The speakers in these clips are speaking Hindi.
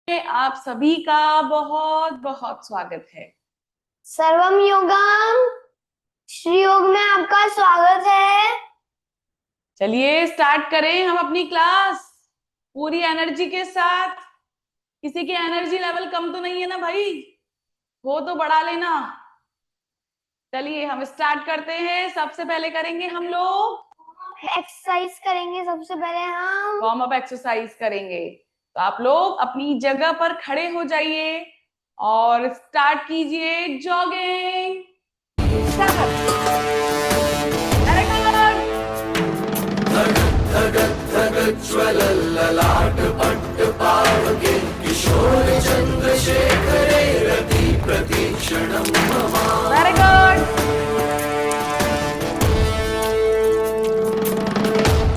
आप सभी का बहुत बहुत स्वागत है। सर्वम योगम श्री योग में आपका स्वागत है। चलिए स्टार्ट करें हम अपनी क्लास पूरी एनर्जी के साथ। किसी की एनर्जी लेवल कम तो नहीं है ना भाई? वो तो बढ़ा लेना। चलिए हम स्टार्ट करते हैं। सबसे पहले करेंगे हम लोग एक्सरसाइज करेंगे। सबसे पहले हम वार्म अप एक्सरसाइज करेंगे। तो आप लोग अपनी जगह पर खड़े हो जाइए और स्टार्ट कीजिए जॉगिंग। धगत धगत ज्वलल्ललाट पट्टपावके किशोर चन्द्रशेखरे रति प्रतीक्षणं मम। Very good.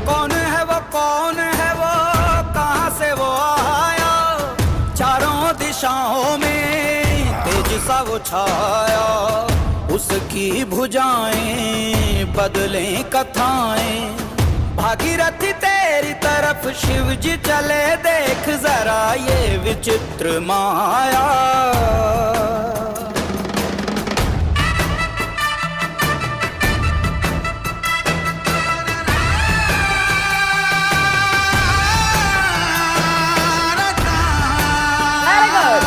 कौन है वो, कौन है वो, कहाँ से वो आया? चारों दिशाओं में तेज सा वो छाया। उसकी भुजाएं बदलें कथाएं। भागीरथी तेरी तरफ शिव जी चले, देख जरा ये विचित्र माया। Very good.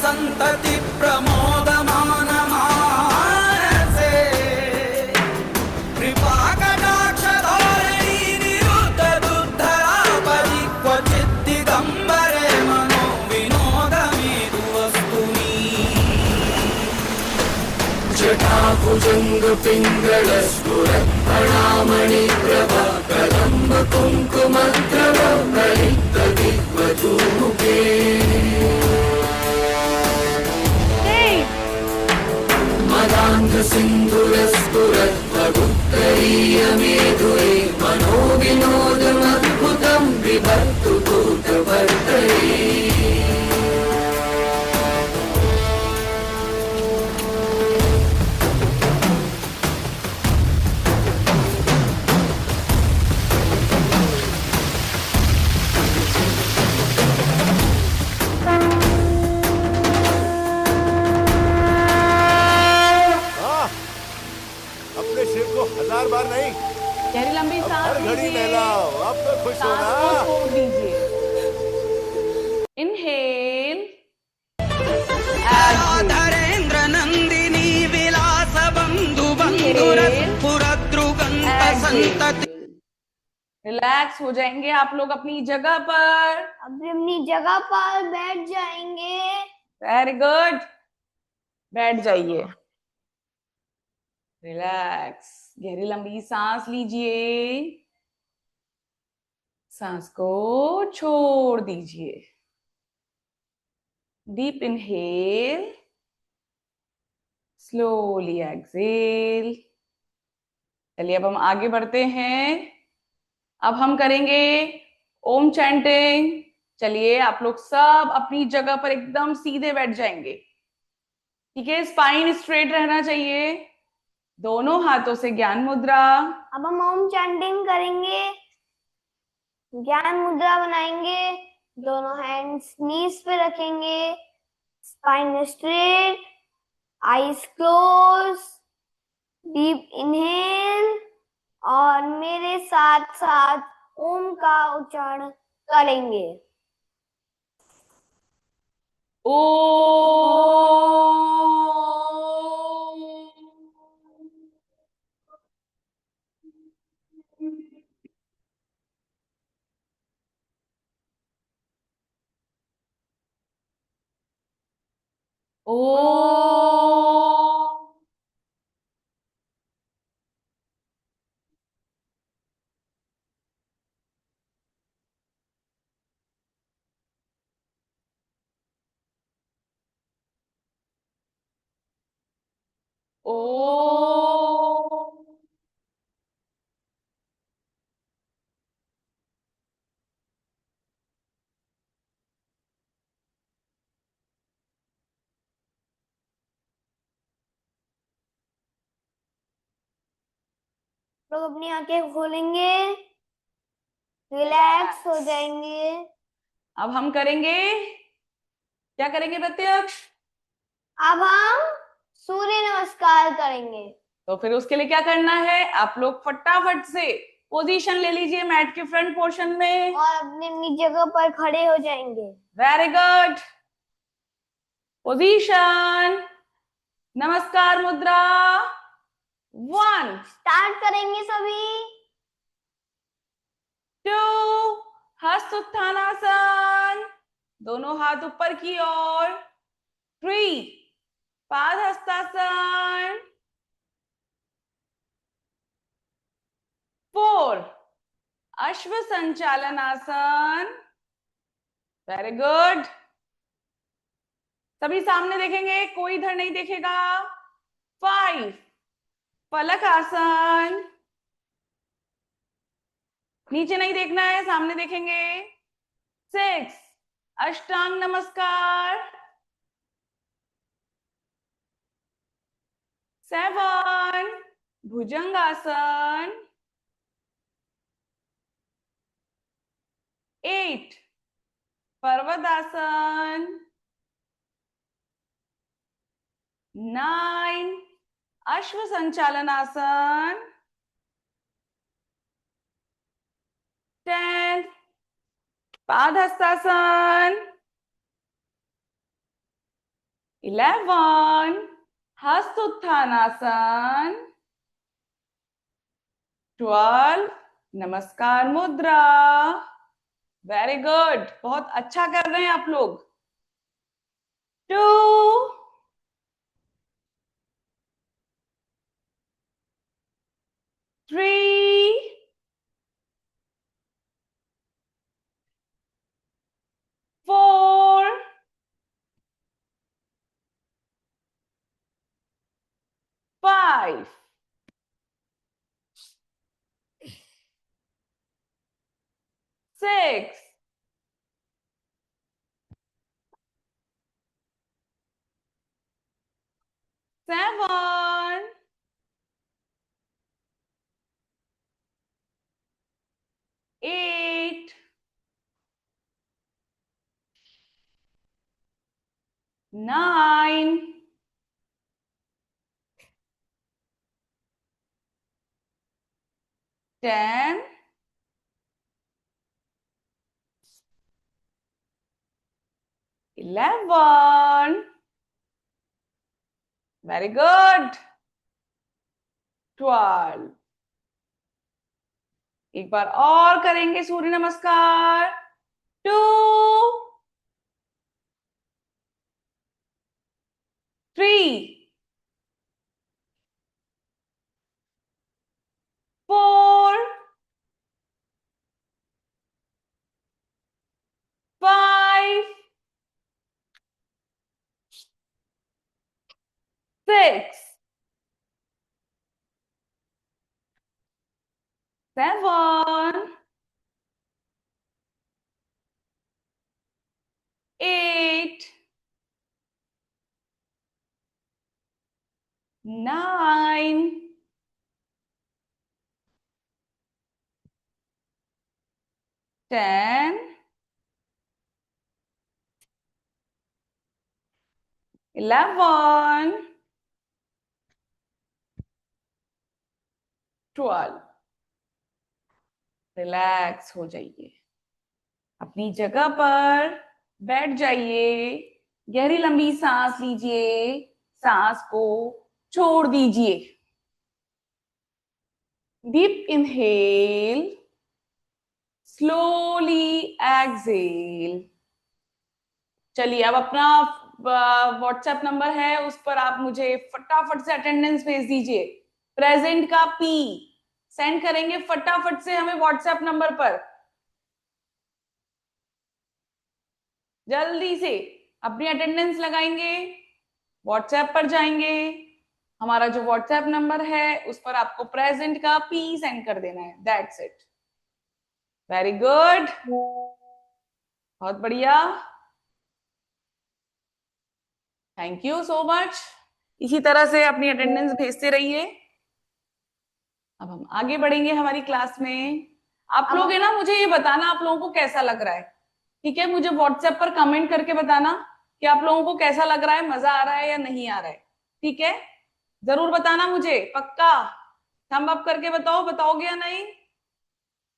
संतति प्रमोदमान मानसे कृपा कटाक्ष धोरणी निरुद्ध दुद्धरापरि क्वचित् दिगम्बरे मनो विनोदमेतु वस्तुनि। जटाभुजङ्ग पिङ्गळ स्फुरत्फणामणि प्रभा कदम्ब कुङ्कुमद्रव प्रलिप्त दिग्वधूमुखे। मदान्ध सिन्धुरस्फुरत्वगुत्तरीय मेधुरे मनो विनोदमद्भुतं विभक्तु भूतभर्तरे। अपने सिर को 1000 बार नहीं, गहरी लंबी अब सांस हर घड़ी लीजिए। नहलाओ। अब तो खुश हो सांस ना। को छोड़ दीजिए। इनहेल, धरेन्द्र नंदिनी विलास बंधु बंधुर स्फुरद्रुगंत संतति। रिलैक्स हो जाएंगे आप लोग अपनी जगह पर। अपनी जगह पर बैठ जाएंगे। Very good. बैठ जाइए। रिलैक्स। गहरी लंबी सांस लीजिए। सांस को छोड़ दीजिए। Deep inhale, slowly exhale. चलिए अब हम आगे बढ़ते हैं। अब हम करेंगे ओम चैंटिंग। चलिए आप लोग सब अपनी जगह पर एकदम सीधे बैठ जाएंगे। ठीक है, स्पाइन स्ट्रेट रहना चाहिए। दोनों हाथों से ज्ञान मुद्रा। अब हम ओम चैंटिंग करेंगे। ज्ञान मुद्रा बनाएंगे। दोनों हैंड्स नीज पे रखेंगे। Spine straight, eyes close. Deep inhale और मेरे साथ साथ ओम का उच्चारण करेंगे। ओ ओ ओ लोग अपनी आंखें खोलेंगे, रिलैक्स हो जाएंगे। अब हम करेंगे, क्या करेंगे प्रत्यक्ष? अब हम सूर्य नमस्कार करेंगे। तो फिर उसके लिए क्या करना है, आप लोग फटाफट से पोजीशन ले लीजिए मैट के फ्रंट पोर्शन में। और अपनी अपनी जगह पर खड़े हो जाएंगे। Very good. पोजीशन, नमस्कार मुद्रा 1, स्टार्ट करेंगे सभी। 2, हस्त उत्थानासन, दोनों हाथ ऊपर की ओर। 3, पाद हस्तासन। 4, अश्व संचालन आसन। Very good. सभी सामने देखेंगे, कोई इधर नहीं देखेगा। 5, फलक आसन, नीचे नहीं देखना है, सामने देखेंगे। 6, अष्टांग नमस्कार। 7, भुजंगासन। 8, पर्वतासन। 9, अश्व संचालन आसन। 10, पाद हस्तासन। 11, हस्त उत्थानासन। 12, नमस्कार मुद्रा। वेरी गुड, बहुत अच्छा कर रहे हैं आप लोग। 2, 3, 4, 5, 6, 7, 8, 9, 10, 11, वेरी गुड, 12। एक बार और करेंगे सूर्य नमस्कार। 2, 3, 4, 5, 6, 7, 8, 9, 10, 11, 12। रिलैक्स हो जाइए, अपनी जगह पर बैठ जाइए, गहरी लंबी सांस लीजिए, सांस को छोड़ दीजिए। Deep inhale, slowly exhale. चलिए, अब अपना व्हाट्सएप नंबर है, उस पर आप मुझे फटाफट से अटेंडेंस भेज दीजिए। प्रेजेंट का पी सेंड करेंगे फटाफट से हमें व्हाट्सएप नंबर पर। जल्दी से अपनी अटेंडेंस लगाएंगे, व्हाट्सएप पर जाएंगे, हमारा जो व्हाट्सएप नंबर है उस पर आपको प्रेजेंट का पी सेंड कर देना है। That's it. वेरी गुड, बहुत बढ़िया, थैंक यू सो मच। इसी तरह से अपनी अटेंडेंस भेजते रहिए। अब हम आगे बढ़ेंगे हमारी क्लास में। आप लोग है ना, मुझे ये बताना आप लोगों को कैसा लग रहा है। ठीक है, मुझे व्हाट्सएप पर कमेंट करके बताना कि आप लोगों को कैसा लग रहा है, मजा आ रहा है या नहीं आ रहा है। ठीक है, जरूर बताना मुझे, पक्का थंब अप करके बताओ, बताओगे या नहीं?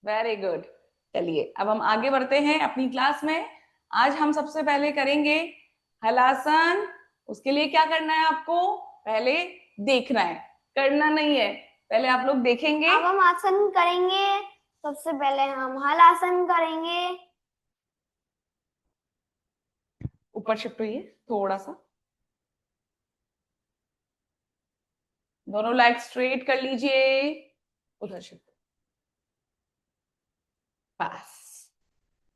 Very good. चलिए अब हम आगे बढ़ते हैं अपनी क्लास में। आज हम सबसे पहले करेंगे हलासन। उसके लिए क्या करना है आपको? पहले देखना है, करना नहीं है। पहले आप लोग देखेंगे। अब हम आसन करेंगे। सबसे पहले हम हलासन करेंगे। ऊपर शिफ्ट हुई है थोड़ा सा, दोनों लेग स्ट्रेट कर लीजिए। उधर शिफ्ट, बस।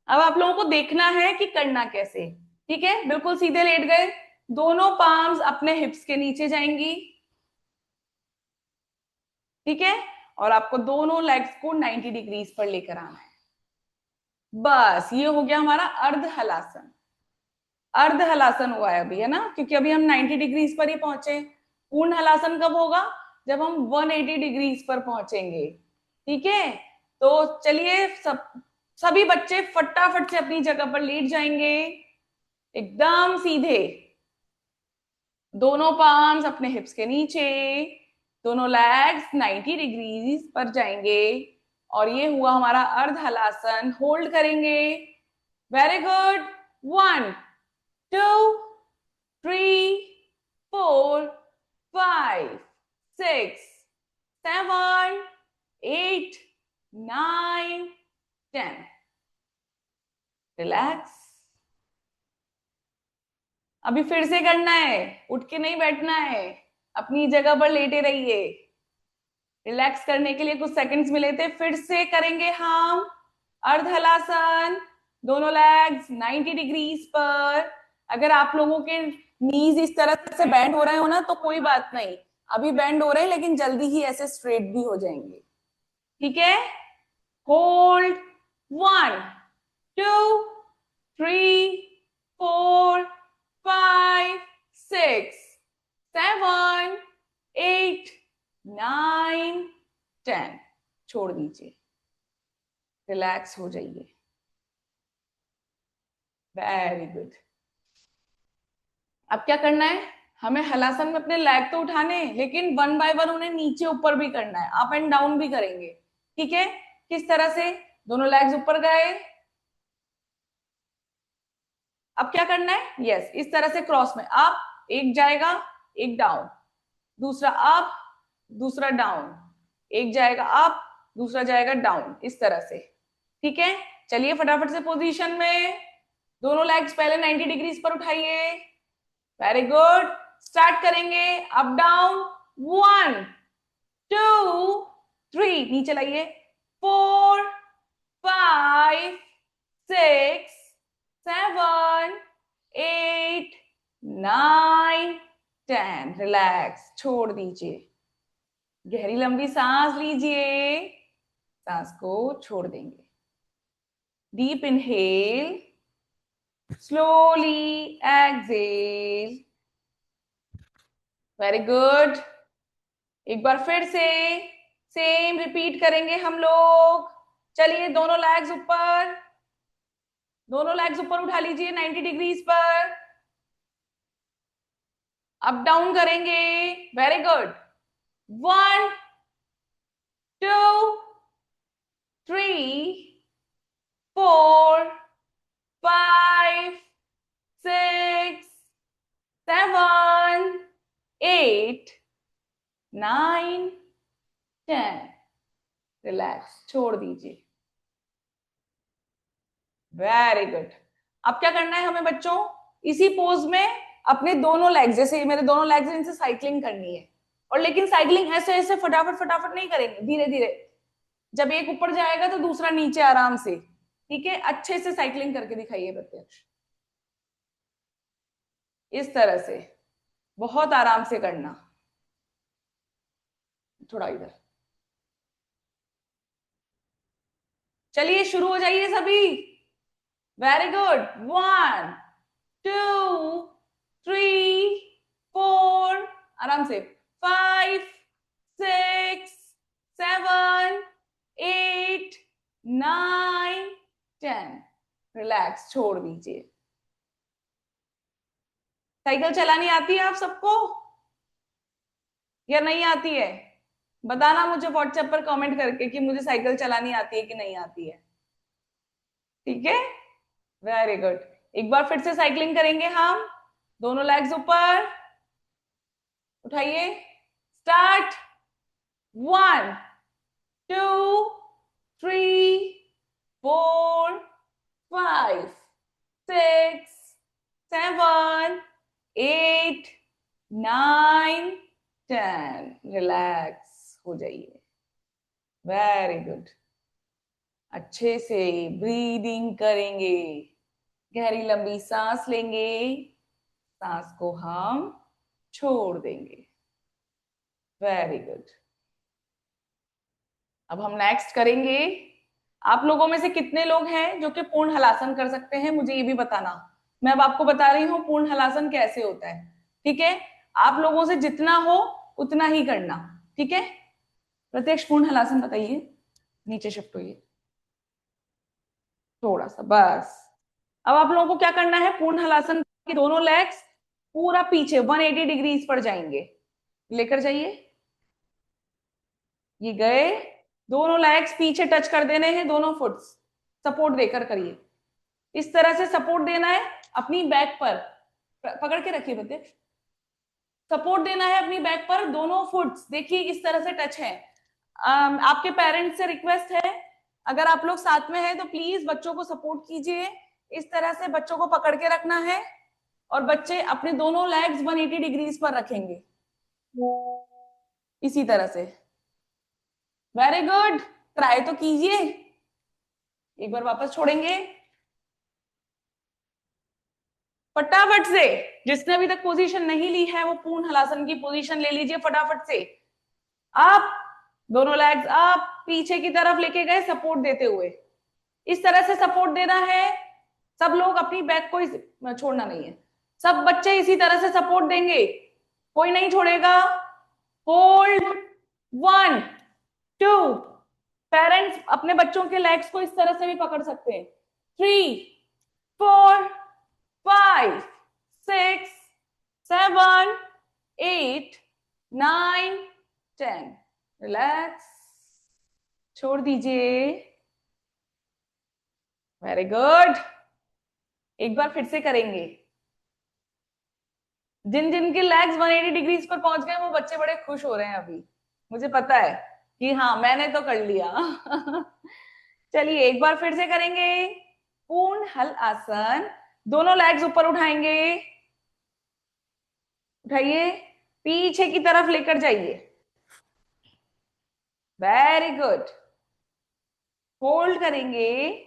अब आप लोगों को देखना है कि करना कैसे। ठीक है, बिल्कुल सीधे लेट गए, दोनों पाम्स अपने हिप्स के नीचे जाएंगी। ठीक है, और आपको दोनों लेग्स को 90 डिग्रीज पर लेकर आना है। बस ये हो गया हमारा अर्ध हलासन। अर्ध हलासन हुआ है अभी, है ना, क्योंकि अभी हम 90 डिग्रीज पर ही पहुंचे। पूर्ण हलासन कब होगा? जब हम 180 डिग्रीज पर पहुंचेंगे। ठीक है, तो चलिए सभी बच्चे फटाफट से अपनी जगह पर लेट जाएंगे, एकदम सीधे। दोनों पार्म्स अपने हिप्स के नीचे, दोनों लेग्स 90 डिग्रीज पर जाएंगे, और ये हुआ हमारा अर्ध हलासन। होल्ड करेंगे। Very good. 1 2 3 4 5 6 7 8 9 10। रिलैक्स। अभी फिर से करना है, उठ के नहीं बैठना है, अपनी जगह पर लेटे रहिए। रिलैक्स करने के लिए कुछ सेकंड्स मिले थे, फिर से करेंगे हम अर्ध हलासन। दोनों लेग्स 90 डिग्रीज पर। अगर आप लोगों के नीज इस तरह से बेंड हो रहे हो ना, तो कोई बात नहीं, अभी बेंड हो रहे हैं लेकिन जल्दी ही ऐसे स्ट्रेट भी हो जाएंगे। ठीक है, होल्ड। 1 2 3 4 5 6 7 8 9 10। छोड़ दीजिए, रिलैक्स हो जाइए। Very good. अब क्या करना है हमें? हलासन में अपने लेग तो उठाने, लेकिन वन बाय वन उन्हें नीचे ऊपर भी करना है, अप एंड डाउन भी करेंगे। ठीक है, किस तरह से? दोनों लेग्स ऊपर गए। अब क्या करना है? यस, इस तरह से क्रॉस में अप, एक जाएगा, एक डाउन, दूसरा अप, दूसरा डाउन, एक जाएगा अप, दूसरा जाएगा डाउन, इस तरह से। ठीक है, चलिए फटाफट से पोजीशन में। दोनों लेग्स पहले 90 डिग्रीज पर उठाइए। Very good. स्टार्ट करेंगे अप डाउन। 1 2 3, नीचे लाइए। 4 5 6 7 8 9 10। रिलैक्स, छोड़ दीजिए। गहरी लंबी सांस लीजिए, सांस को छोड़ देंगे। Deep inhale, slowly exhale. Very good. एक बार फिर से सेम रिपीट करेंगे हम लोग। चलिए दोनों लेग्स ऊपर, दोनों लेग्स ऊपर उठा लीजिए 90 डिग्रीज पर। अप डाउन करेंगे। Very good. 1 2 3 4 5 6 7 8 9 10। रिलैक्स, छोड़ दीजिए। Very good. अब क्या करना है हमें बच्चों? इसी पोज में अपने दोनों लेग्स, जैसे मेरे दोनों लेग्स हैं, इनसे साइकिलिंग करनी है। और लेकिन साइकिलिंग ऐसे ऐसे फटाफट फटाफट नहीं करेंगे, धीरे धीरे। जब एक ऊपर जाएगा तो दूसरा नीचे, आराम से। ठीक है, अच्छे से साइकिलिंग करके दिखाइए प्रत्यक्ष, इस तरह से, बहुत आराम से करना। थोड़ा इधर। चलिए शुरू हो जाइए सभी। Very good. 1 2 3 4, आराम से। 5 6 7 रिलैक्स, छोड़ दीजिए। साइकिल चलानी आती है आप सबको या नहीं आती है? बताना मुझे व्हाट्सएप पर कमेंट करके कि मुझे साइकिल चलानी आती है कि नहीं आती है। ठीक है, वेरी गुड। एक बार फिर से साइकिलिंग करेंगे हम। दोनों लेग्स ऊपर उठाइए, स्टार्ट। 1 2 3 4 5 6 7 8 9 10। रिलैक्स हो जाइए, वेरी गुड। अच्छे से ब्रीदिंग करेंगे, गहरी लंबी सांस लेंगे, सांस को हम छोड़ देंगे, वेरी गुड। अब हम नेक्स्ट करेंगे। आप लोगों में से कितने लोग हैं जो कि पूर्ण हलासन कर सकते हैं, मुझे ये भी बताना। मैं अब आपको बता रही हूँ पूर्ण हलासन कैसे होता है। ठीक है, आप लोगों से जितना हो उतना ही करना। ठीक है, प्रत्यक्ष पूर्ण हलासन बताइए। नीचे शिफ्ट होइए थोड़ा सा, बस। अब आप लोगों को क्या करना है, पूर्ण हलासन के दोनों लेग्स पूरा पीछे 180 डिग्रीज पर जाएंगे। लेकर जाइए, ये गए। दोनों लेग्स पीछे टच कर देने हैं, दोनों फुट्स सपोर्ट देकर करिए। इस तरह से सपोर्ट देना है अपनी बैक पर, पकड़ के रखिए बच्चे। सपोर्ट देना है अपनी बैक पर, दोनों फुट्स देखिए इस तरह से टच है। आपके पेरेंट्स से रिक्वेस्ट है, अगर आप लोग साथ में हैं तो प्लीज बच्चों को सपोर्ट कीजिए। इस तरह से बच्चों को पकड़ के रखना है और बच्चे अपने दोनों लेग्स 180 डिग्रीज पर रखेंगे इसी तरह से। वेरी गुड, ट्राई तो कीजिए। एक बार वापस छोड़ेंगे फटाफट से। जिसने अभी तक पोजीशन नहीं ली है वो पूर्ण हलासन की पोजीशन ले लीजिए फटाफट से। आप दोनों लेग्स आप पीछे की तरफ लेके गए सपोर्ट देते हुए, इस तरह से सपोर्ट देना है। सब लोग अपनी बैक को छोड़ना नहीं है, सब बच्चे इसी तरह से सपोर्ट देंगे, कोई नहीं छोड़ेगा। होल्ड 1 2। पेरेंट्स अपने बच्चों के लेग्स को इस तरह से भी पकड़ सकते हैं। 3 4 5 6 7 8 9 10। रिलैक्स, छोड़ दीजिए, वेरी गुड। एक बार फिर से करेंगे। जिन जिन के लेग्स 180 डिग्रीज पर पहुंच गए वो बच्चे बड़े खुश हो रहे हैं अभी, मुझे पता है कि हाँ मैंने तो कर लिया। चलिए एक बार फिर से करेंगे पूर्ण हल आसन। दोनों लेग्स ऊपर उठाएंगे, उठाइए, पीछे की तरफ लेकर जाइए, वेरी गुड। होल्ड करेंगे।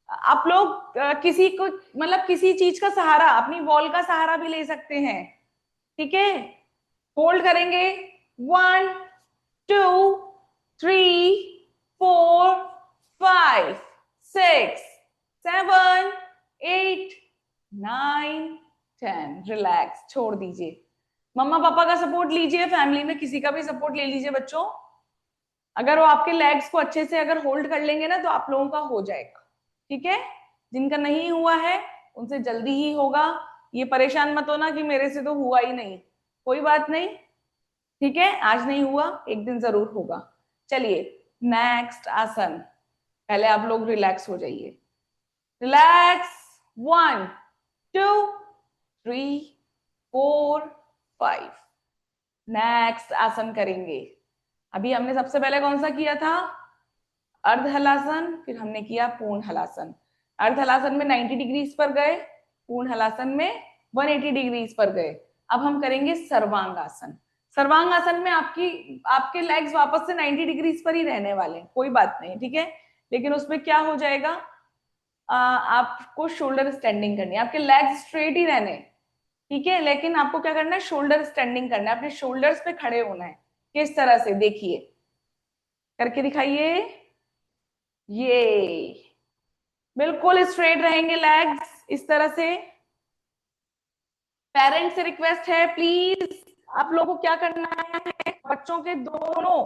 आप लोग किसी को मतलब किसी चीज का सहारा, अपनी वॉल का सहारा भी ले सकते हैं। ठीक है, होल्ड करेंगे 1 2 3 4 5 6 7 8 9 10। रिलैक्स, छोड़ दीजिए। मम्मा पापा का सपोर्ट लीजिए, फैमिली में किसी का भी सपोर्ट ले लीजिए बच्चों। अगर वो आपके लेग्स को अच्छे से अगर होल्ड कर लेंगे ना तो आप लोगों का हो जाएगा। ठीक है, जिनका नहीं हुआ है उनसे जल्दी ही होगा। ये परेशान मत होना कि मेरे से तो हुआ ही नहीं, कोई बात नहीं। ठीक है, आज नहीं हुआ एक दिन जरूर होगा। चलिए नेक्स्ट आसन। पहले आप लोग रिलैक्स हो जाइए, रिलैक्स। 1 2 3 4 5। नेक्स्ट आसन करेंगे। अभी हमने सबसे पहले कौन सा किया था, अर्ध हलासन, फिर हमने किया पूर्ण हलासन। अर्ध हलासन में 90 डिग्रीज पर गए, पूर्ण हलासन में 180 डिग्रीज पर गए। अब हम करेंगे सर्वांग आसन। सर्वांग आसन में आपके लेग्स वापस से 90 डिग्रीज पर ही रहने वाले हैं, कोई बात नहीं। ठीक है, लेकिन उसमें क्या हो जाएगा, आपको शोल्डर स्टैंडिंग करनी है, आपके लेग्स स्ट्रेट ही रहने। ठीक है, लेकिन आपको क्या करना है, शोल्डर स्टैंडिंग करना है, अपने शोल्डर्स पे खड़े होना है। किस तरह से, देखिए करके दिखाइए। ये बिल्कुल स्ट्रेट रहेंगे लेग्स इस तरह से। पेरेंट्स से रिक्वेस्ट है प्लीज आप लोगों को क्या करना है, बच्चों के दोनों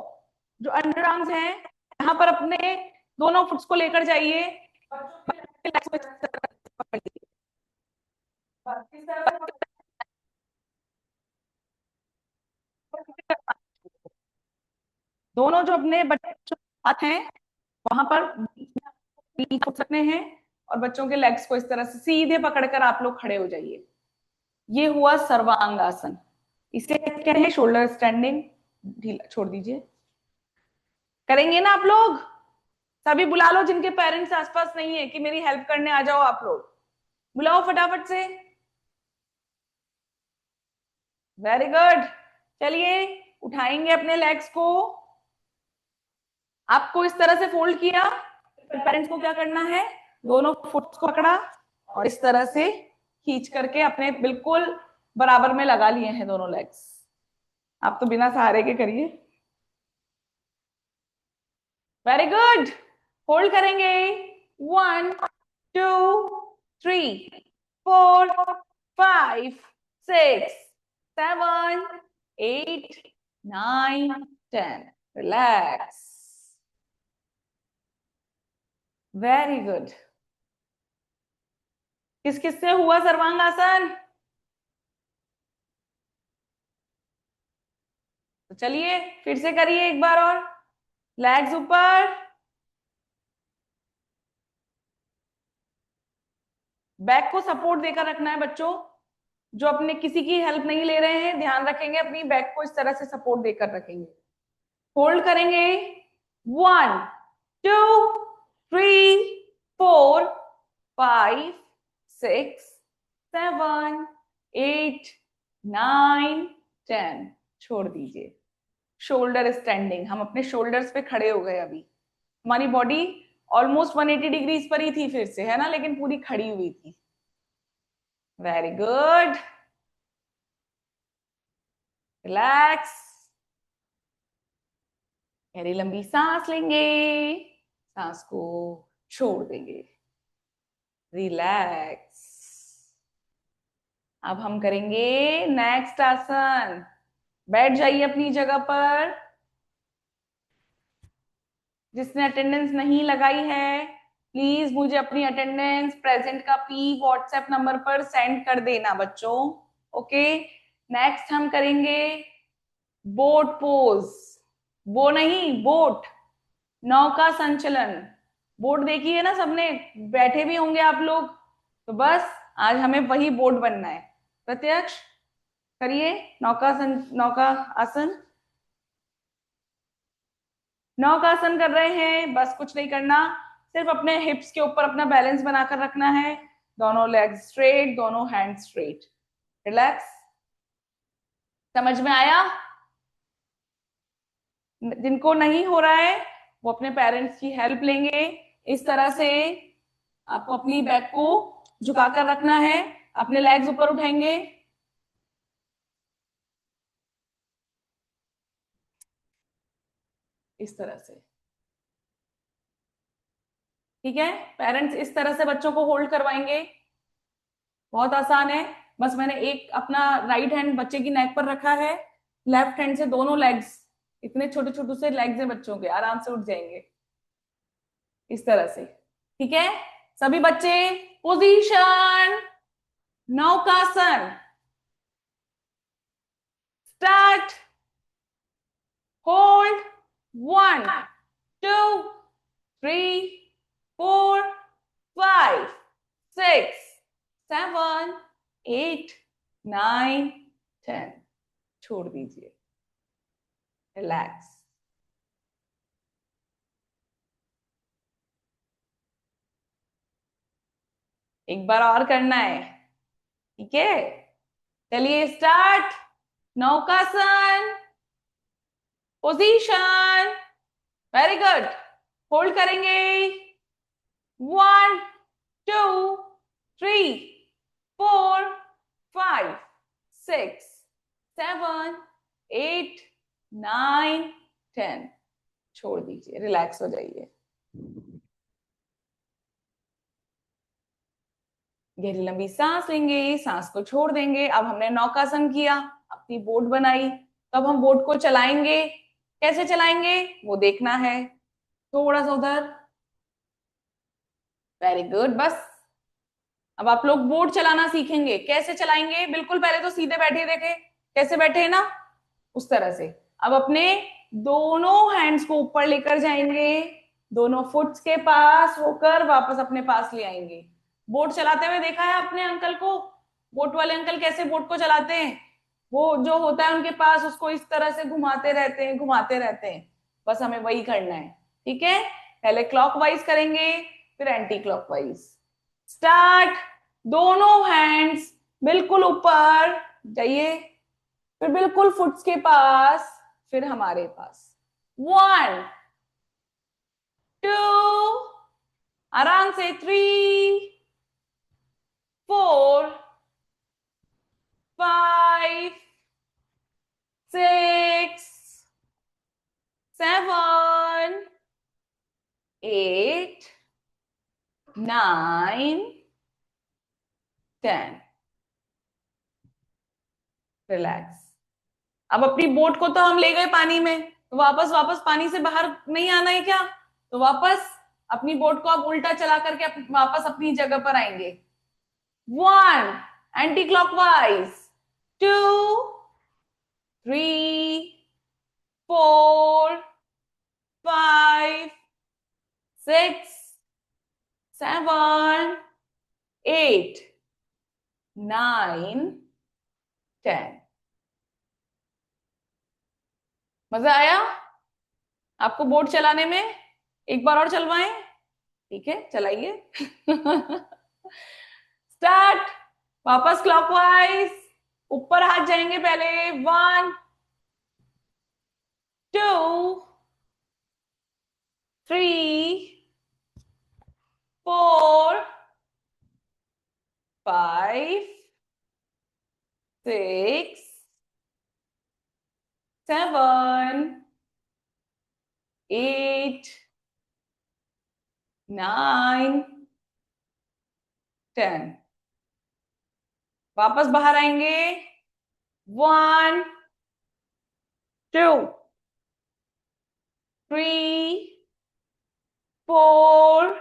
जो अंडर आर्म्स हैं यहाँ पर अपने दोनों फुट्स को लेकर जाइए। दोनों जो अपने बच्चे हाथ हैं वहां पर बीच हो सकते हैं, और बच्चों के लेग्स को इस तरह से सीधे पकड़कर आप लोग खड़े हो जाइए। ये हुआ सर्वांगासन। इसे कहते हैं शोल्डर स्टैंडिंग। ढीला छोड़ दीजिए। करेंगे ना आप लोग? सभी बुला लो जिनके पेरेंट्स आसपास नहीं है कि मेरी हेल्प करने आ जाओ। आप लोग बुलाओ फटाफट से। Very good. चलिए उठाएंगे अपने लेग्स को। आपको इस तरह से फोल्ड किया, फिर पेरेंट्स को क्या करना है, दोनों फुट को पकड़ा और इस तरह से खींच करके अपने बिल्कुल बराबर में लगा लिए हैं दोनों लेग्स। आप तो बिना सहारे के करिए। Very good. होल्ड करेंगे। 1 2 3 4 5 6 7 8 9 10। रिलैक्स। Very good. किस किस से हुआ सर्वांगासन? तो चलिए फिर से करिए एक बार और। लेग्स ऊपर, बैक को सपोर्ट देकर रखना है बच्चों। जो अपने किसी की हेल्प नहीं ले रहे हैं, ध्यान रखेंगे अपनी बैक को इस तरह से सपोर्ट देकर रखेंगे। होल्ड करेंगे। 1 2 3 4 5 6 7 8 9 10। छोड़ दीजिए। Shoulder standing. हम अपने शोल्डर्स पे खड़े हो गए। अभी हमारी बॉडी ऑलमोस्ट 180 डिग्रीज पर ही थी फिर से, है ना, लेकिन पूरी खड़ी हुई थी। Very good. रिलैक्स। गहरी लंबी सांस लेंगे, सांस को छोड़ देंगे। रिलैक्स। अब हम करेंगे नेक्स्ट आसन। बैठ जाइए अपनी जगह पर। जिसने अटेंडेंस नहीं लगाई है प्लीज मुझे अपनी अटेंडेंस प्रेजेंट का पी व्हाट्सएप नंबर पर सेंड कर देना बच्चों। ओके। नेक्स्ट हम करेंगे बोट पोज। वो नहीं, बोट। नौका संचलन। बोट देखी है ना सबने, बैठे भी होंगे आप लोग। तो बस आज हमें वही बोट बनना है। प्रत्यक्ष करिए नौका आसन। नौकासन कर रहे हैं, बस कुछ नहीं करना, सिर्फ अपने हिप्स के ऊपर अपना बैलेंस बनाकर रखना है। दोनों लेग्स स्ट्रेट, दोनों हैंड स्ट्रेट। रिलैक्स। समझ में आया? जिनको नहीं हो रहा है वो अपने पेरेंट्स की हेल्प लेंगे। इस तरह से आपको अपनी बैक को झुकाकर रखना है। अपने लेग्स ऊपर उठाएंगे। इस तरह से। ठीक है। पेरेंट्स इस तरह से बच्चों को होल्ड करवाएंगे। बहुत आसान है। बस मैंने एक अपना राइट हैंड बच्चे की नेक पर रखा है, लेफ्ट हैंड से दोनों लेग्स, इतने छोटे छोटे से लेग्स हैं बच्चों के, आराम से उठ जाएंगे इस तरह से। ठीक है सभी बच्चे, पोजीशन। नौकासन। स्टार्ट। होल्ड। 1 2 3 4 5 6 7 8 9 10। छोड़ दीजिए। रिलैक्स। एक बार और करना है। ठीक है चलिए start. Naukasana. Position. Very good. Hold करेंगे। 1 2 3 4 5 6 7 8 9 10। छोड़ दीजिए। रिलैक्स हो जाइए। गहरी लंबी सांस लेंगे, सांस को छोड़ देंगे। अब हमने नौकासन किया, अपनी बोट बनाई, तो अब हम बोट को चलाएंगे। कैसे चलाएंगे वो देखना है। थोड़ा सा उधर। Very good. बस अब आप लोग बोट चलाना सीखेंगे। कैसे चलाएंगे? बिल्कुल पहले तो सीधे बैठे, देखे कैसे बैठे हैं ना, उस तरह से। अब अपने दोनों हैंड्स को ऊपर लेकर जाएंगे, दोनों फुट्स के पास होकर वापस अपने पास ले आएंगे। बोट चलाते हुए देखा है अपने अंकल को? बोट वाले अंकल कैसे बोट को चलाते हैं? वो जो होता है उनके पास, उसको इस तरह से घुमाते रहते हैं, घुमाते रहते हैं। बस हमें वही करना है, ठीक है? पहले क्लॉकवाइज करेंगे, फिर एंटी क्लॉकवाइज। स्टार्ट। दोनों हैंड्स बिल्कुल ऊपर जाइए, फिर बिल्कुल फुट्स के पास, फिर हमारे पास। 1 2, आराम से 3 4 5 6 7 8 9 10। रिलैक्स। अब अपनी बोट को तो हम ले गए पानी में, तो वापस वापस पानी से बाहर नहीं आना है क्या? तो वापस अपनी बोट को आप उल्टा चला करके वापस अपनी जगह पर आएंगे। 1 एंटी क्लॉकवाइज, 2 3 4 5 6 7 8 9 10। मजा आया आपको बोट चलाने में? एक बार और चलवाएं? ठीक है, चलाइए। स्टार्ट। वापस क्लॉकवाइज, ऊपर हाथ जाएंगे पहले। 1 2 3 4 5 6 7 8 9 10। वापस बाहर आएंगे। 1 2 3 4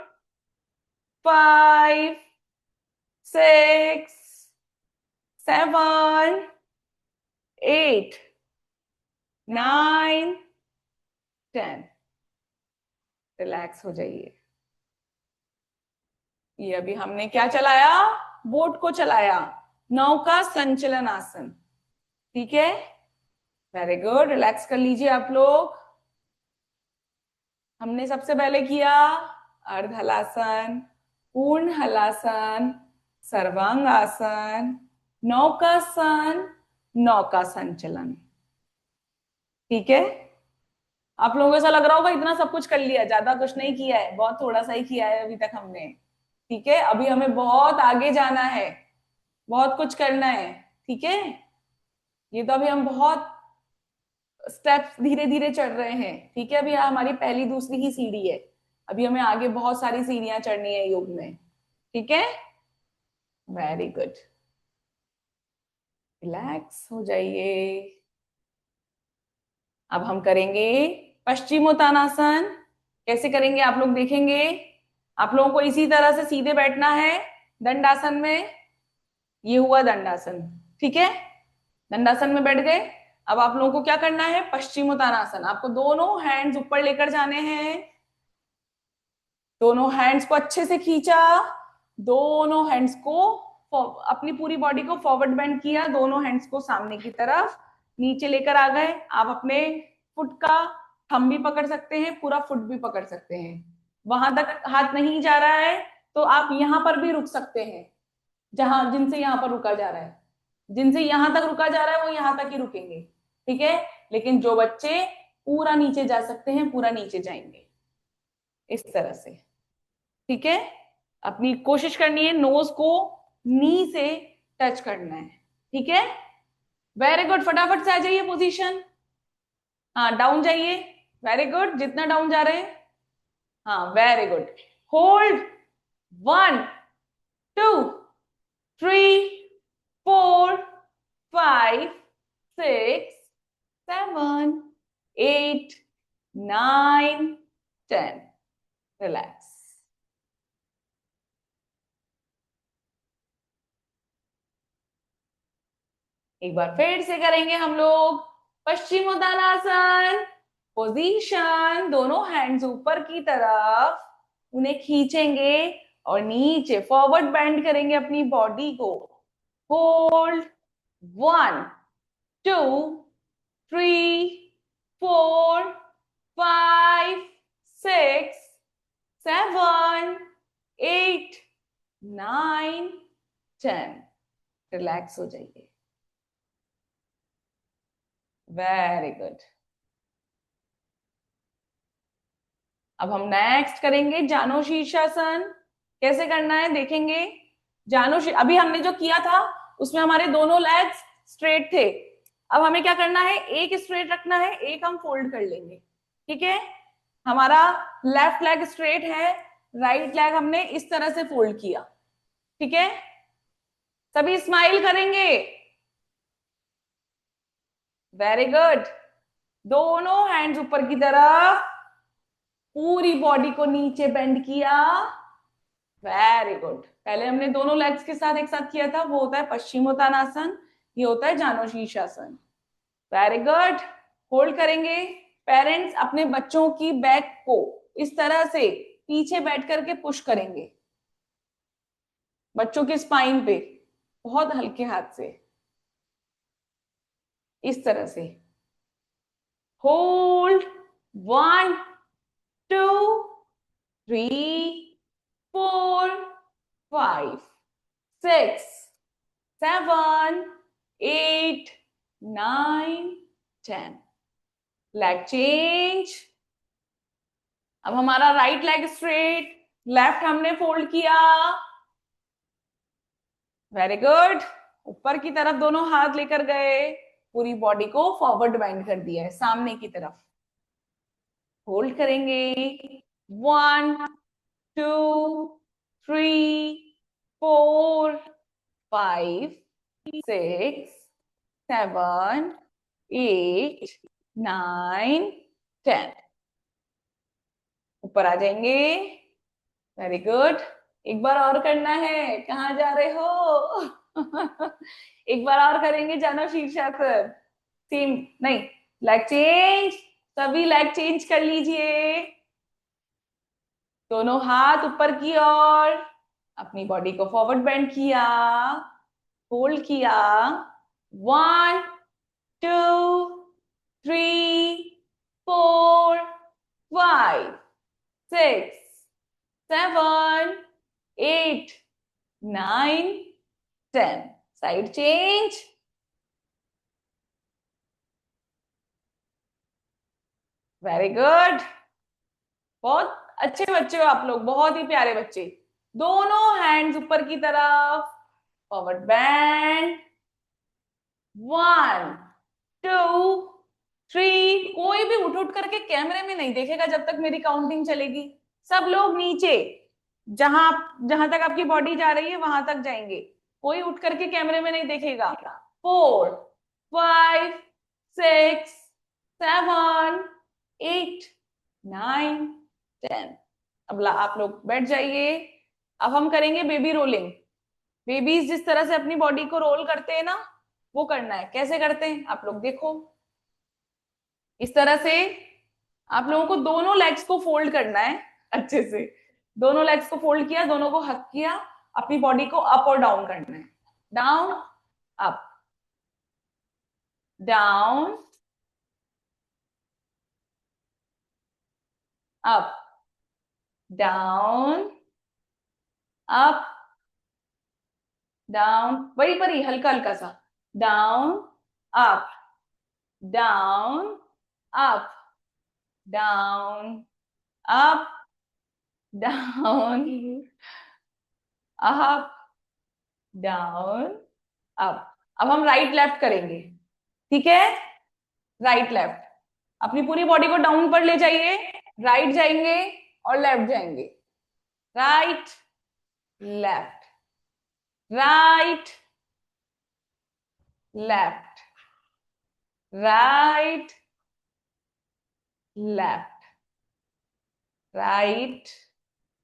5 6 7 8 9 10। रिलैक्स हो जाइए। ये अभी हमने क्या चलाया? बोट को चलाया, नौका संचलन आसन। ठीक है, वेरी गुड। रिलैक्स कर लीजिए आप लोग। हमने सबसे पहले किया अर्ध हलासन, पूर्ण हलासन, सर्वांगासन, नौकासन, नौका संचलन। ठीक है, आप लोगों को ऐसा लग रहा होगा इतना सब कुछ कर लिया, ज्यादा कुछ नहीं किया है, बहुत थोड़ा सा ही किया है अभी तक हमने। ठीक है, अभी हमें बहुत आगे जाना है, बहुत कुछ करना है। ठीक है, ये तो अभी हम बहुत स्टेप्स धीरे धीरे चढ़ रहे हैं। ठीक है, अभी हमारी पहली दूसरी ही सीढ़ी है, अभी हमें आगे बहुत सारी सीढ़ियां चढ़नी है योग में। ठीक है, वेरी गुड। रिलैक्स हो जाइए। अब हम करेंगे पश्चिमोत्तानासन। कैसे करेंगे आप लोग देखेंगे। आप लोगों को इसी तरह से सीधे बैठना है दंडासन में। ये हुआ दंडासन, ठीक है, दंडासन में बैठ गए। अब आप लोगों को क्या करना है? पश्चिमोत्तानासन। आपको दोनों हैंड्स ऊपर लेकर जाने हैं, दोनों हैंड्स को अच्छे से खींचा, दोनों हैंड्स को अपनी पूरी बॉडी को फॉरवर्ड बेंड किया, दोनों हैंड्स को सामने की तरफ नीचे लेकर आ गए। आप अपने फुट का थंब भी पकड़ सकते हैं, पूरा फुट भी पकड़ सकते हैं। वहां तक हाथ नहीं जा रहा है तो आप यहां पर भी रुक सकते हैं, जहां जिनसे यहां पर रुका जा रहा है, जिनसे यहां तक रुका जा रहा है वो यहां तक ही रुकेंगे। ठीक है, लेकिन जो बच्चे पूरा नीचे जा सकते हैं पूरा नीचे जाएंगे, इस तरह से। ठीक है, अपनी कोशिश करनी है नोज को नी से टच करना है। ठीक है, वेरी गुड। फटाफट से आ जाइए पोजीशन। हाँ, डाउन जाइए। वेरी गुड, जितना डाउन जा रहे हैं। हाँ, वेरी गुड। होल्ड। 1 2 3 4 5 6 7 8 9 10। रिलैक्स। एक बार फिर से करेंगे हम लोग पश्चिमोत्तानासन। पोजीशन, दोनों हैंड्स ऊपर की तरफ, उन्हें खींचेंगे और नीचे फॉरवर्ड बेंड करेंगे अपनी बॉडी को। होल्ड, 1 2 3 4 5 6 7 8 9 10। रिलैक्स हो जाइए। Very good. अब हम नेक्स्ट करेंगे जानु शीर्षासन। कैसे करना है देखेंगे। अभी हमने जो किया था उसमें हमारे दोनों लेग्स स्ट्रेट थे। अब हमें क्या करना है, एक स्ट्रेट रखना है, एक हम फोल्ड कर लेंगे। ठीक है, हमारा लेफ्ट लेग स्ट्रेट है, राइट लेग हमने इस तरह से फोल्ड किया। ठीक है, सभी स्माइल करेंगे। Very good. दोनों हैंड्स ऊपर की तरफ, पूरी बॉडी को नीचे बेंड किया। Very good. पहले हमने दोनों लेग्स के साथ एक साथ किया था, वो होता है पश्चिमोत्तानासन, ये होता है जानु शीर्षासन। Very good. होल्ड करेंगे। पेरेंट्स अपने बच्चों की बैक को इस तरह से पीछे बैठ करके पुश करेंगे, बच्चों के स्पाइन पे, बहुत हल्के हाथ से, इस तरह से। होल्ड, 1 2 3 4 5 6 7 8 9 10। Leg change. अब हमारा राइट लेग स्ट्रेट, लेफ्ट हमने फोल्ड किया। Very good. ऊपर की तरफ दोनों हाथ लेकर गए, पूरी बॉडी को फॉरवर्ड बेंड कर दिया है सामने की तरफ। होल्ड करेंगे। 1 2 3 4 5 6 7 8 9 10। ऊपर आ जाएंगे। Very good. एक बार और करना है, कहाँ जा रहे हो? एक बार और करेंगे जानो शीर्षासन। सेम नहीं, लेग चेंज। सभी लेग चेंज कर लीजिए। दोनों हाथ ऊपर की ओर, अपनी बॉडी को फॉरवर्ड बेंड किया, होल्ड किया। 1 2 3 4 5 6 7 8 9 10। Side change. Very good. बहुत अच्छे बच्चे हो आप लोग, बहुत ही प्यारे बच्चे। दोनों हैंड्स ऊपर की तरफ, फॉरवर्ड बैंड। 1 2 3। कोई भी उठ उठ करके कैमरे में नहीं देखेगा जब तक मेरी काउंटिंग चलेगी। सब लोग नीचे, जहां जहां तक आपकी बॉडी जा रही है वहां तक जाएंगे, कोई उठ करके कैमरे में नहीं देखेगा। 4 5 6 7 8 9 10। अब आप लोग बैठ जाइए। अब हम करेंगे बेबी रोलिंग। बेबीज जिस तरह से अपनी बॉडी को रोल करते हैं ना, वो करना है। कैसे करते हैं आप लोग देखो। इस तरह से आप लोगों को दोनों लेग्स को फोल्ड करना है अच्छे से। दोनों लेग्स को फोल्ड किया, दोनों को हक किया, अपनी बॉडी को अप और डाउन करना है। Down, up, down, up, down, up, down. वही पर ही हल्का हल्का सा। Down, up, down, up, down, up, down, up, down, up. अब हम राइट लेफ्ट करेंगे। ठीक है, राइट लेफ्ट। अपनी पूरी बॉडी को डाउन पर ले जाइए। राइट जाएंगे और लेफ्ट जाएंगे। Right, left, right, left, right, left, right,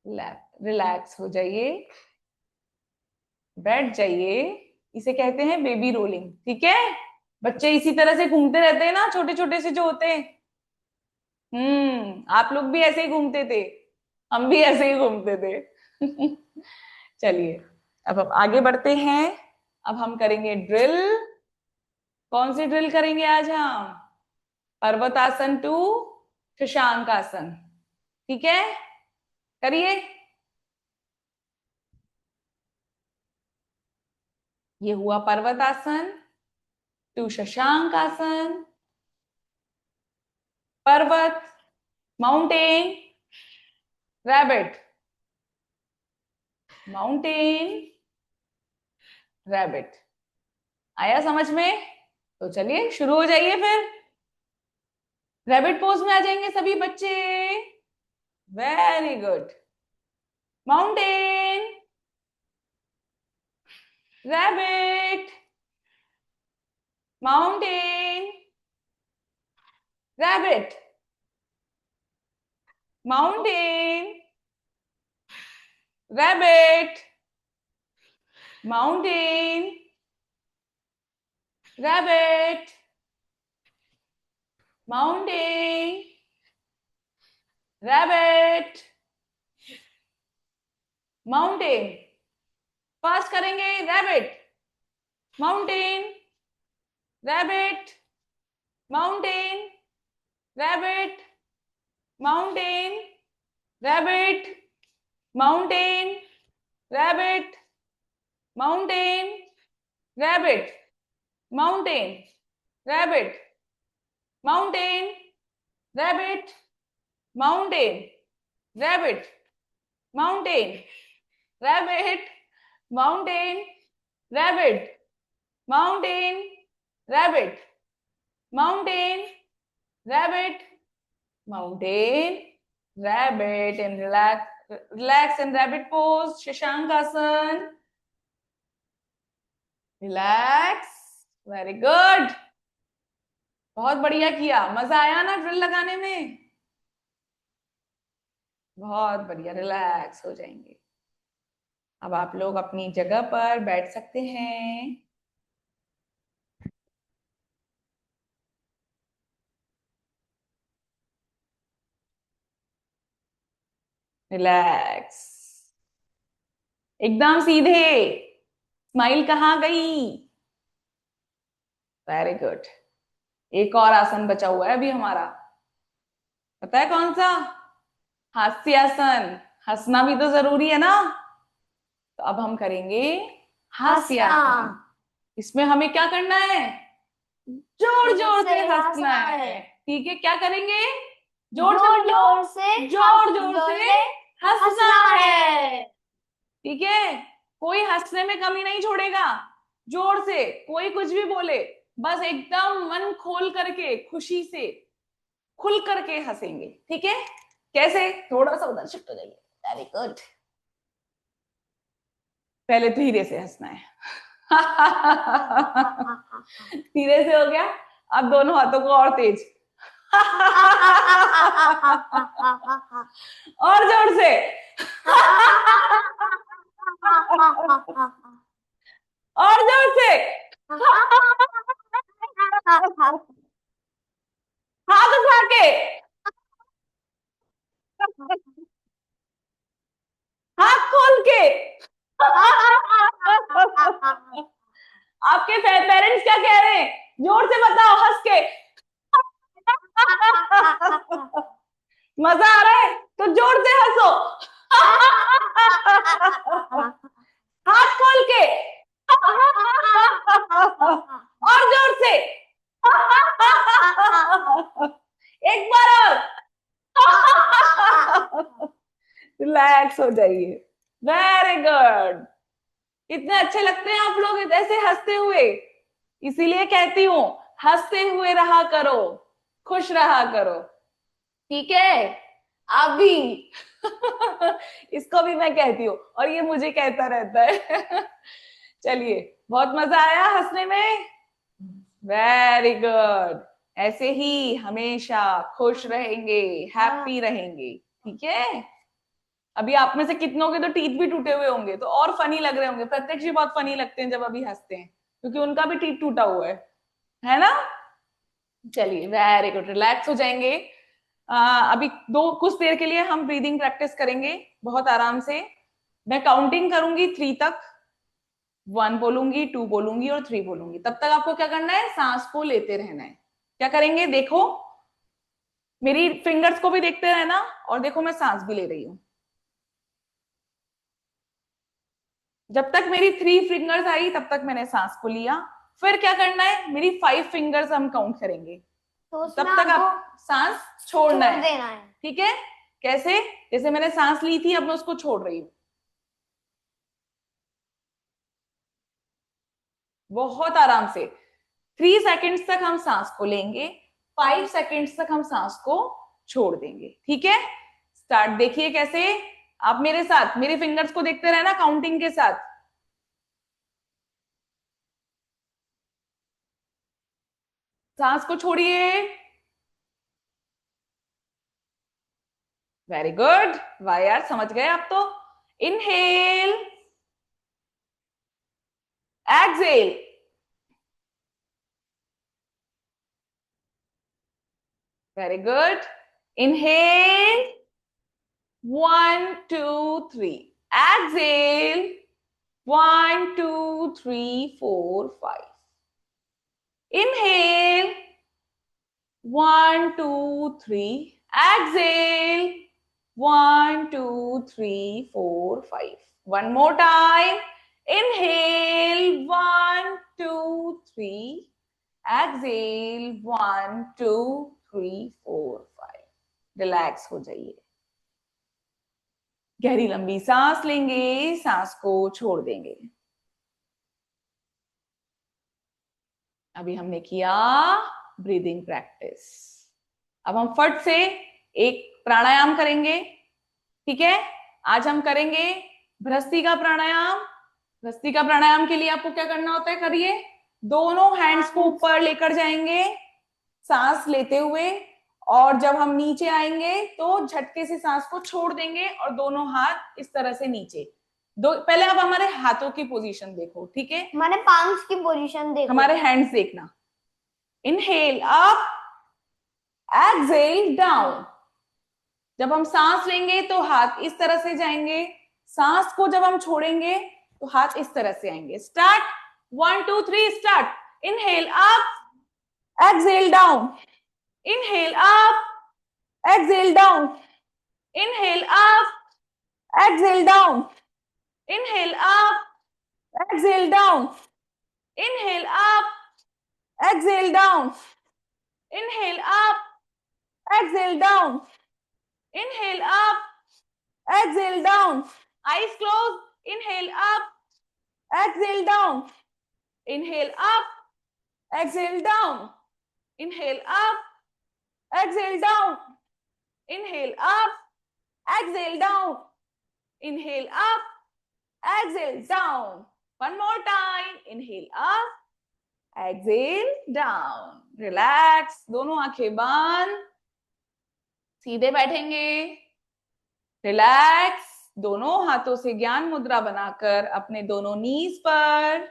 left. Relax हो जाइए, बैठ जाइए। इसे कहते हैं बेबी रोलिंग। ठीक है, बच्चे इसी तरह से घूमते रहते हैं ना, छोटे छोटे से जो होते हैं। आप लोग भी ऐसे ही घूमते थे, हम भी ऐसे ही घूमते थे। चलिए, अब हम आगे बढ़ते हैं। अब हम करेंगे ड्रिल। कौन सी ड्रिल करेंगे आज हम? पर्वतासन टू शशांक आसन। ठीक है, करिए। ये हुआ पर्वतासन टू शशांक आसन। पर्वत, माउंटेन, रैबिट, माउंटेन, रैबिट। आया समझ में? तो चलिए शुरू हो जाइए फिर। रैबिट पोज में आ जाएंगे सभी बच्चे। Very good. Mountain, rabbit, mountain, rabbit, mountain, rabbit, mountain, rabbit, mountain, rabbit, mountain. Fast करेंगे। Rabbit, mountain, rabbit, mountain, rabbit, mountain, rabbit, mountain, rabbit, mountain, rabbit, mountain, rabbit, mountain, rabbit, mountain, rabbit, mountain, rabbit, mountain, rabbit, mountain, rabbit, mountain, rabbit, mountain, rabbit. And relax in rabbit pose. Shashankasan. Relax. Very good. बहुत बढ़िया किया। मजा आया ना ड्रिल लगाने में? बहुत बढ़िया। रिलैक्स हो जाएंगे। अब आप लोग अपनी जगह पर बैठ सकते हैं। रिलैक्स, एकदम सीधे। स्माइल कहाँ गई? Very good. एक और आसन बचा हुआ है अभी हमारा, पता है कौन सा? हास्यासन। हंसना भी तो जरूरी है ना, तो अब हम करेंगे हास्यासन। इसमें हमें क्या करना है? जोर जोर से हंसना है। ठीक है, क्या करेंगे? जोर से बोलो। जोर से जोर जोर से हंसना है। है। ठीक है, कोई हंसने में कमी नहीं छोड़ेगा। जोर से कोई कुछ भी बोले, बस एकदम मन खोल करके, खुशी से, खुल करके हंसेंगे। ठीक है, कैसे? थोड़ा सा उधर शिफ्ट हो जाइए। Very good. पहले धीरे से हंसना है। धीरे से हो गया, अब दोनों हाथों को और तेज। और जोर से। और जोर से। हाथ उठा के, हाथ खोल के। आपके पेरेंट्स क्या कह रहे हैं? जोर से बताओ, हंस के। मजा आ रहा है तो जोर से हंसो। हाथ खोल के और जोर से। एक बार और। रिलैक्स हो जाइए। Very good. कितने अच्छे लगते हैं आप लोग ऐसे हंसते हुए। इसीलिए कहती हूँ, हंसते हुए रहा करो, खुश रहा करो। ठीक है, आप भी। इसको भी मैं कहती हूँ और ये मुझे कहता रहता है। चलिए, बहुत मजा आया हंसने में। Very good. ऐसे ही हमेशा खुश रहेंगे, हैप्पी रहेंगे। ठीक है, अभी आप में से कितनों के तो टीथ भी टूटे हुए होंगे, तो और फनी लग रहे होंगे। प्रत्यक्ष जी बहुत फनी लगते हैं जब अभी हंसते हैं, क्योंकि उनका भी टीथ टूटा हुआ है ना। चलिए वेरी गुड, रिलैक्स हो जाएंगे। अभी दो कुछ देर के लिए हम ब्रीदिंग प्रैक्टिस करेंगे बहुत आराम से। मैं काउंटिंग करूंगी 3 तक, 1 बोलूंगी, 2 बोलूंगी और 3 बोलूंगी। तब तक आपको क्या करना है, सांस को लेते रहना है। क्या करेंगे, देखो मेरी फिंगर्स को भी देखते रहना, और देखो मैं सांस भी ले रही हूं। जब तक मेरी 3 फिंगर्स आई तब तक मैंने सांस को लिया। फिर क्या करना है, मेरी 5 फिंगर्स हम काउंट करेंगे, तो उसमें तब तक आपको आप सांस छोड़ छोड़ना है। देना है। ठीक है, कैसे, जैसे मैंने सांस ली थी, अब मैं उसको छोड़ रही हूं। बहुत आराम से 3 सेकेंड्स तक हम सांस को लेंगे, 5 सेकेंड्स तक हम सांस को छोड़ देंगे। ठीक है, स्टार्ट। देखिए कैसे, आप मेरे साथ मेरे फिंगर्स को देखते रहना काउंटिंग के साथ। सांस को छोड़िए। वेरी गुड, वाह यार समझ गए आप तो। Inhale, exhale, very good. Inhale, 1 2 3, exhale, 1 2 3 4 5, inhale, 1 2 3, exhale, 1 2 3 4 5, one more time, inhale, 1 2 3, exhale, 1 2 3 4 5। Relax हो जाइए, गहरी लंबी सांस लेंगे, सांस को छोड़ देंगे। अभी हमने किया ब्रीदिंग प्रैक्टिस, अब हम फट से एक प्राणायाम करेंगे। ठीक है, आज हम करेंगे भ्रस्त्रिका प्राणायाम। भ्रस्त्रिका प्राणायाम के लिए आपको क्या करना होता है, करिए, दोनों हैंड्स को ऊपर लेकर जाएंगे सांस लेते हुए, और जब हम नीचे आएंगे तो झटके से सांस को छोड़ देंगे और दोनों हाथ इस तरह से नीचे। पहले आप हमारे हाथों की पोजीशन देखो। ठीक है, हमारे पाम्स की पोजीशन देखो, हमारे हैंड्स देखना। Inhale up, exhale down. जब हम सांस लेंगे तो हाथ इस तरह से जाएंगे, सांस को जब हम छोड़ेंगे तो हाथ इस तरह से आएंगे। Start, 1 2 3 start. Inhale up, exhale down, inhale up, exhale down, inhale up, exhale down, inhale up, exhale down, inhale up, exhale down, inhale up, exhale down, inhale up, exhale down, eyes closed, inhale up, exhale down, inhale up, exhale down, inhale up, exhale down, inhale up, exhale down, inhale up, exhale down, one more time, inhale up, exhale down, relax, दोनों आंखें बंद, सीधे बैठेंगे, रिलैक्स, दोनों हाथों से ज्ञान मुद्रा बनाकर अपने दोनों नीज पर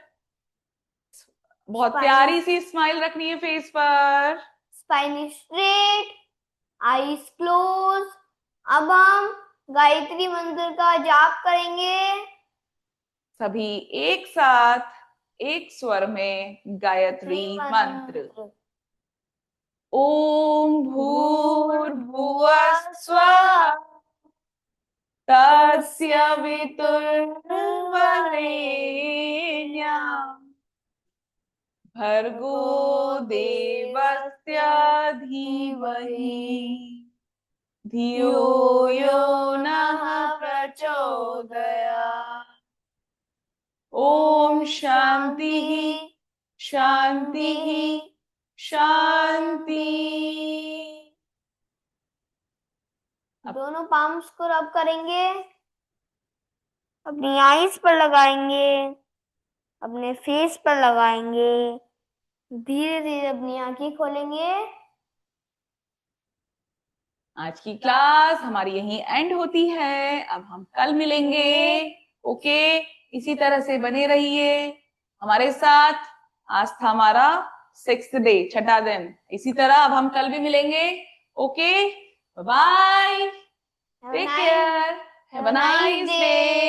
बहुत प्यारी सी स्माइल रखनी है फेस पर। Spine straight, eyes close. अब हम गायत्री मंत्र का जाप करेंगे। सभी एक साथ एक स्वर में गायत्री मंत्र। ओम भूर्भुवः स्वः, तस्य वितुर्वरेण्यम्, भर्गो देवस्य धीमहि, धियो यो नः प्रचोदयात्। ओम शांति शांति शांति। दोनों पाम्स को रब करेंगे, अपनी आईज पर लगाएंगे, अपने फेस पर लगाएंगे, धीरे धीरे अपनी आंखें खोलेंगे आज की क्लास हमारी यहीं एंड होती है। अब हम कल मिलेंगे। ओके, इसी तरह से बने रहिए हमारे साथ। आज था हमारा 6th डे, 6ठा दिन। इसी तरह अब हम कल भी मिलेंगे। Okay, bye, take care, have a nice day.